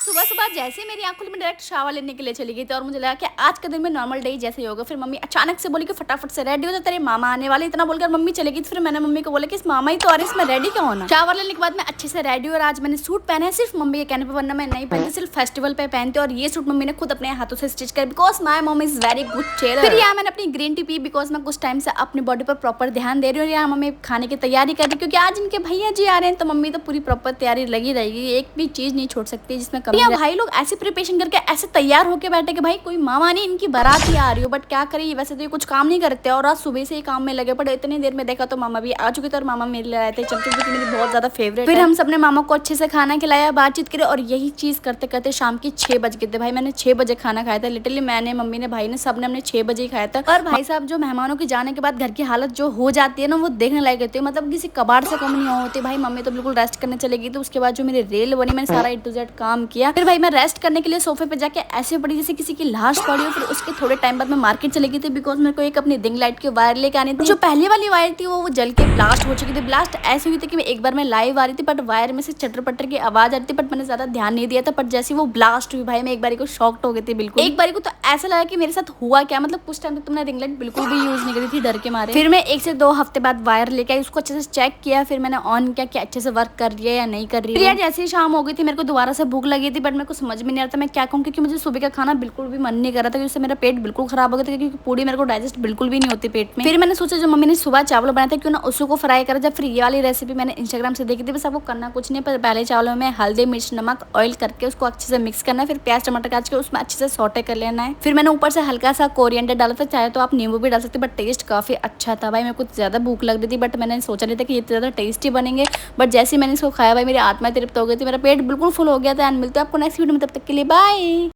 सुबह सुबह जैसे ही मेरी आंख खुली मैं डायरेक्ट शावर लेने के लिए चली गई थी और मुझे लगा कि आज का दिन में नॉर्मल डे जैसे ही होगा। फिर मम्मी अचानक से बोली कि फटाफट से रेडी हो जा, तेरे मामा आने वाले। इतना बोलकर मम्मी चली गई। फिर मैंने मम्मी को बोला कि इस मामा ही तो आ रहे, इसमें रेडी क्या होना। शावर लेने के बाद मैं अच्छे से रेडी और आज मैंने सूट पहना है सिर्फ मम्मी के कहने पर, वरना मैं नहीं पहनती, सिर्फ फेस्टिवल पे पहनते। और ये सूट मम्मी ने खुद अपने हाथों से स्टिच कर, because my mom is very good tailor. फिर यहाँ मैंने अपनी ग्रीन टी पी, बिकॉज मैं कुछ टाइम से अपनी बॉडी पर प्रॉपर ध्यान दे रही हूँ। और यहाँ मम्मी खाने की तैयारी कर रही, क्योंकि आज इनके भैया जी आ रहे हैं, तो मम्मी तो पूरी प्रॉपर तैयारी लगी रहेगी, एक भी चीज नहीं छोड़ सकती जिसमें कमी। भाई लोग ऐसे प्रिपरेशन करके ऐसे तैयार होके बैठे कि भाई कोई मामा नहीं, इनकी बारात ही आ रही हो। बट क्या करें, वैसे तो ये कुछ काम नहीं करते और आज सुबह से ही काम में लगे पड़े। इतनी देर में देखा तो मामा भी आ चुके थे और मामा मेरे लिए आए थे चमचम, जो कि मेरी बहुत ज्यादा फेवरेट। फिर हम सबने मामा को अच्छे से खाना खिलाया, बातचीत करे, और यही चीज करते करते शाम के 6 बज गए थे। भाई मैंने 6 बजे खाना खाया था, लिटरली मैंने, मम्मी ने, भाई ने, सबने हमने 6 बजे ही खाया था। और भाई साहब जो मेहमानों के जाने के बाद घर की हालत जो हो जाती है ना, वो देखने लायक होती है, मतलब किसी कबाड़ से कम नहीं होती। भाई मम्मी तो बिल्कुल रेस्ट करने चले गई। तो उसके बाद जो मेरी रेल बनी, मैंने सारा A to Z काम किया। फिर भाई मैं रेस्ट करने के लिए सोफे पे जाके ऐसे पड़ी जैसे किसी की लाश पड़ी हो। फिर उसके थोड़े टाइम बाद मैं मार्केट चली गई थी, बिकॉज मेरे को एक अपनी रिंग लाइट की वायर लेके आनी थी। जो पहले वाली वायर थी वो जल के ब्लास्ट हो चुकी थी। ब्लास्ट ऐसे हुई थी कि मैं एक बार मैं लाइव आ रही थी, बट वायर में से चटर पटर की आवाज आ रही थी, बट मैंने ज्यादा ध्यान नहीं दिया था। बट जैसे वो ब्लास्ट हुई, भाई मैं एक बारी को शॉक्ड हो गई थी बिल्कुल। एक बारी को तो ऐसा लगा कि मेरे साथ हुआ क्या, मतलब कुछ टाइम तक तुमने रिंग लाइट बिल्कुल भी यूज नहीं करी थी डर के मारे। फिर मैं 1 से 2 हफ्ते बाद वायर लेके आई, उसको अच्छे से चेक किया, फिर मैंने ऑन किया कि अच्छे से वर्क कर रही है या नहीं कर रही है। यार जैसे ही शाम हो गई थी, मेरे को दोबारा से भूख लगी थी, बट मेरे को समझ में नहीं आ रहा था मैं क्या कहूँ, क्योंकि मुझे सुबह का खाना बिल्कुल भी मन नहीं कर रहा था, क्योंकि मेरा पेट बिल्कुल खराब हो गया था, क्योंकि पूरी मेरे को डाइजेस्ट बिल्कुल भी नहीं होती पेट में। फिर मैंने सोचा जो मम्मी ने सुबह चावल बनाए थे, क्यों ना उसी को फ्राई करा जाए। फिर ये वाली रेसिपी मैंने इंस्टाग्राम से देखी थी। बस आपको करना कुछ नहीं, पर पहले चावलों में हल्दी, मिर्च, नमक, ऑयल करके उसको अच्छे से मिक्स करना है। फिर प्याज टमाटर काट के उसमें अच्छे से सौटे कर लेना है। फिर मैंने ऊपर से हल्का सा कोरिएंडर डाला था, चाहे तो आप नींबू भी डाल सकते, बट टेस्ट काफी अच्छा था। भाई मेरे को ज्यादा भूख लग रही थी, बट मैंने सोचा नहीं था कि ये ज्यादा टेस्टी बनेंगे। बट जैसे ही मैंने इसको खाया, भाई मेरी आत्मा तृप्त हो गई थी, मेरा पेट बिल्कुल फुल हो गया था। एंड मिलते हैं आपको नेक्स्ट वीडियो में, तब तक के लिए बाय।